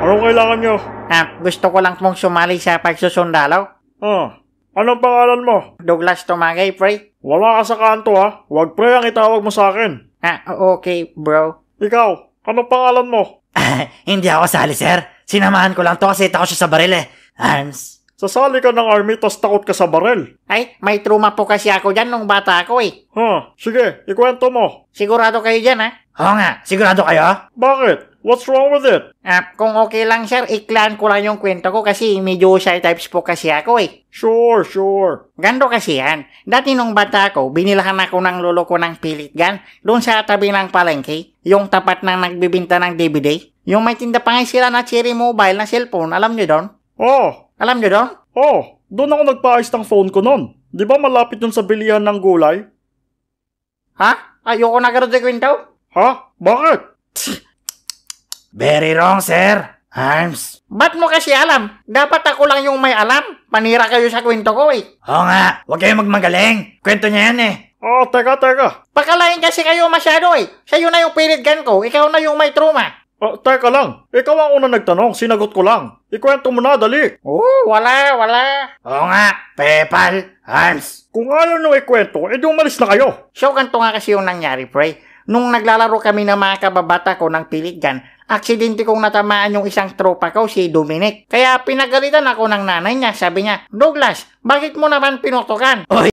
Anong kailangan nyo? Gusto ko lang pong sumali sa pagsusundalo. Anong pangalan mo? Douglas Tumagay, pre. Wala ka sa kanto ha. Huwag pre ang itawag mo sa akin. Okay, bro. Ikaw, anong pangalan mo? Hindi ako sali, sir. Sinamahan ko lang to kasi takot siya sa baril eh. Hans. Sasali ka ng army tas takot ka sa barel. Ay, may trauma po kasi ako dyan nung bata ako eh. Sige, ikwento mo. Sigurado kayo dyan ha? Oo nga, sigurado kayo? Bakit? What's wrong with it? Kung okay lang sir, iklan ko lang yung kwento ko kasi medyo shy types po kasi ako eh. Sure. Gando kasi yan. Dati nung bata ko, binilahan ako ng lolo ko ng pilit gun doon sa tabi ng palengke. Yung tapat ng nagbibinta ng DVD. Yung may tinda pa nga sila na Cherry Mobile na cellphone, alam nyo doon? Alam nyo doon? Doon ako nagpaayos ng phone ko nun. Di ba malapit yun sa bilihan ng gulay? Ayoko na ganun sa kwento. Bakit? Very wrong, sir. Hans. Ba't mo kasi alam? Dapat ako lang yung may alam. Panira kayo sa kwento ko eh. Oo nga, huwag kayong magmagaling. Kwento niya yan eh. Teka. Pakalain kasi kayo masyado eh. Sa'yo na yung pilit gun ko, ikaw na yung may trauma. Teka lang. Ikaw ang unang nagtanong, sinagot ko lang. Ikwento mo na, dali. Wala. Oo nga, Pepal. Hans. Kung ayaw nyo ikwento, edi umalis na kayo. So, ganito nga kasi yung nangyari, pre. Nung naglalaro kami ng mga kababata ko ng pilit gun, aksidente kong natamaan yung isang tropa ko, si Dominic. Kaya pinagalitan ako ng nanay niya. Sabi niya, Douglas, bakit mo naman pinutukan?